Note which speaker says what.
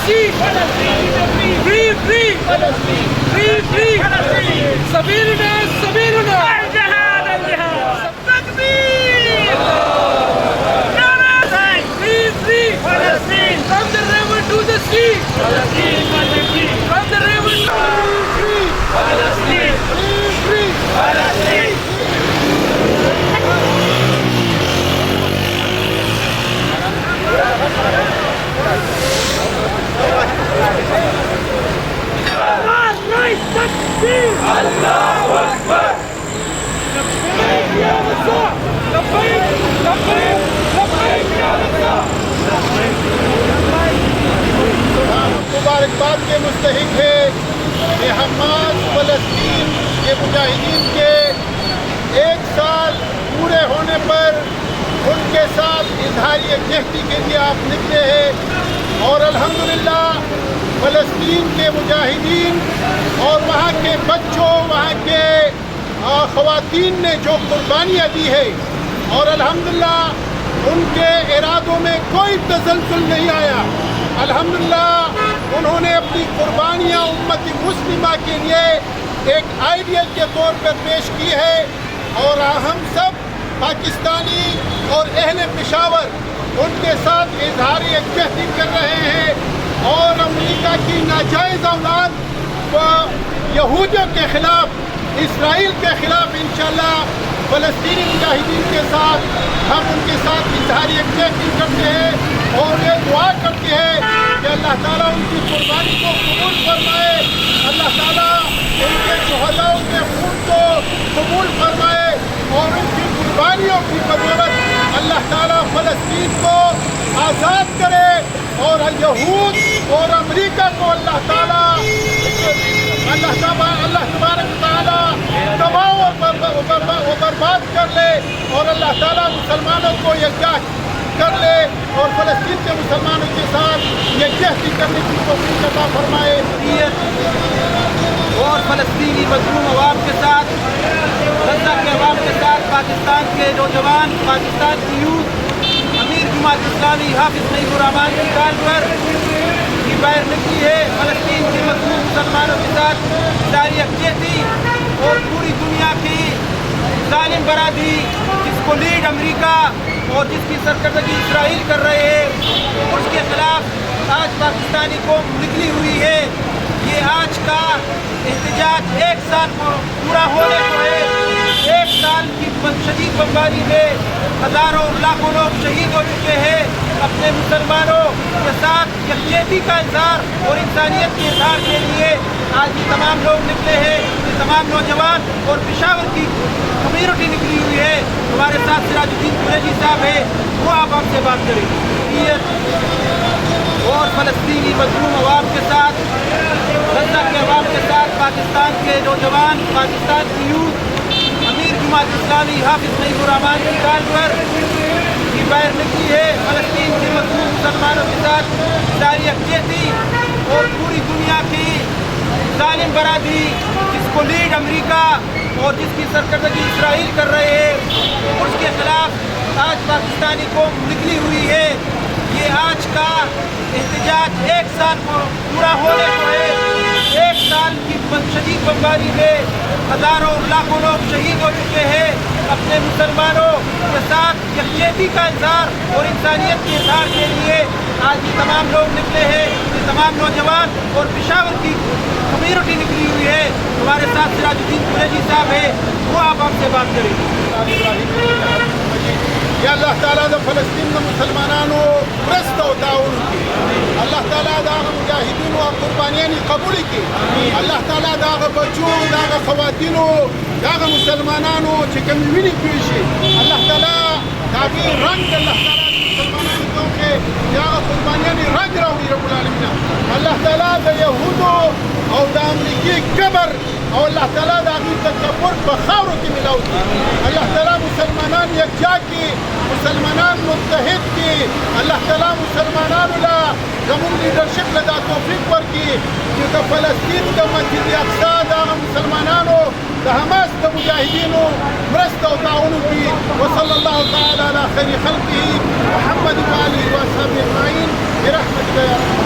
Speaker 1: sea. Free, free. Free, free. سبيلنا سبيلنا.
Speaker 2: الجهاد الجهاد.
Speaker 1: تكبير. Free, free. From the river to the sea. From the river to the sea. Free, free. Allahu Akbar. لبيك يا مساء. لبيك لبيك لبيك يا مساء.
Speaker 3: مبارکباد کے مستحق ہے کہ حماس فلسطین کے مجاہدین کے 1 سال پورے ہونے پر ان کے ساتھ اظہار یکجہتی کے لیے آپ نکلے ہیں، اور الحمدللہ فلسطین کے مجاہدین اور وہاں کے بچوں، وہاں کے خواتین نے جو قربانیاں دی ہے، اور الحمدللہ ان کے ارادوں میں کوئی تزلزل نہیں آیا۔ الحمدللہ انہوں نے اپنی قربانیاں امت مسلمہ کے لیے ایک آئیڈیل کے طور پر پیش کی ہے، اور ہم سب پاکستانی اور اہل پشاور ان کے ساتھ اظہار یکجہتی کر رہے ہیں، اور امریکہ کی ناجائز اولاد و یہودیوں کے خلاف، اسرائیل کے خلاف انشاءاللہ فلسطینی مجاہدین کے ساتھ ہم ان کے ساتھ اظہار یکجہتی کرتے ہیں، اور یہ دعا کرتے ہیں کہ اللہ تعالیٰ ان کی قربانی کو قبول فرمائے، اللہ تعالیٰ ان کے شہداء کے خون کو قبول فرمائے، اور ان کی قربانیوں کی بدولت اللہ تعالیٰ فلسطین کو آزاد کرے، اور یہود اور امریکہ کو اللہ تعالیٰ تبارک تعالیٰ تباہ و برباد کر لے، اور اللہ تعالیٰ مسلمانوں کو یکجا کر لے، اور فلسطین کے مسلمانوں کے ساتھ یکجہتی کرنے کی توفیق عطا فرمائے۔
Speaker 4: اور فلسطینی مظلوم عوام کے ساتھ، غزہ کے عوام کے ساتھ پاکستان کے نوجوان، پاکستان کی یوتھ، امیر جماعت اسلامی حافظ نعیم الرحمان کی کال پر کی باہر نکلی ہے۔ فلسطین کے مظلوم مسلمانوں کے ساتھ اظہار یکجہتی، اور پوری دنیا کی ظالم برادری جس کو لیڈ امریکہ اور جس کی سرکردگی اسرائیل کر رہے ہیں، اس کے خلاف آج پاکستانی قوم نکلی ہوئی ہے۔ یہ آج کا احتجاج 1 سال پورا ہونے کو ہے۔ 1 سال کی شدید بمباری میں ہزاروں لاکھوں لوگ شہید ہو چکے ہیں۔ اپنے مسلمانوں کے ساتھ یکجہتی کا اظہار اور انسانیت کے اظہار کے لیے آج یہ تمام لوگ نکلے ہیں، یہ تمام نوجوان اور پشاور کی کمیونٹی نکلی ہوئی ہے۔ ہمارے ساتھ سراج الدین قریشی صاحب ہے، وہ آپ ہم سے بات کریں گے۔ اور فلسطینی مظلوم عوام کے ساتھ، غزہ کے عوام کے ساتھ پاکستان کے نوجوان، پاکستان کی یوتھ، امیر جماعت اسلامی حافظ نعیم الرحمان کی کال پر کی باہر نکلی ہے۔ فلسطین کے مظلوم مسلمانوں کے ساتھ اظہار یکجہتی، اور پوری دنیا کی ظالم برادری جس کو لیڈ امریکہ اور جس کی سرکردگی اسرائیل کر رہے ہیں، اس کے خلاف آج پاکستانی قوم نکلی ہوئی ہے۔ یہ آج کا احتجاج 1 سال پورا ہونے کو ہے۔ 1 سال کی شدید بمباری میں ہزاروں لاکھوں لوگ شہید ہو چکے ہیں۔ اپنے مسلمانوں کے ساتھ یکجہتی کا اظہار اور انسانیت کے اظہار کے لیے آج یہ تمام لوگ نکلے ہیں، یہ تمام نوجوان اور پشاور کی کمیونٹی نکلی ہوئی ہے۔ ہمارے ساتھ سراج الدین قریشی صاحب ہے، وہ آپ ہم سے بات کریں گے۔
Speaker 3: یا اللہ تعالیٰ دا فلسطین دا مسلمانانو مرسته و تعاون کی، اللہ تعالیٰ دا مجاہدین و قربانیانی قبول کی، اللہ تعالیٰ دا بچو دا خواتینو دا مسلمانانو چکم وینی پیشی، اللہ تعالیٰ دا رنگ اللہ تعالیٰ مسلمانانو کے دا قربانیانی رنگ راوی رب العالمین، اللہ تعالیٰ دا یہودو او دا امریکی کبر او اللہ تعالیٰ دا تکبر بخاورو کی ملاو کی، اللہ تعالیٰ مسلمانان یکجا کی، مسلمانان متحد کی، اللہ تعالیٰ مسلمانان لا زمون لیڈرشپ لدا توفیق پر کی کہ دا فلسطین دا مسجد اقصی دا مسلمانانو دا حماس دا مجاہدینو مرست و تعاونو کی، وصلی اللہ تعالی علی خیر خلقه محمد و آلہ و اصحابہ اجمعین برحمتک یا رب۔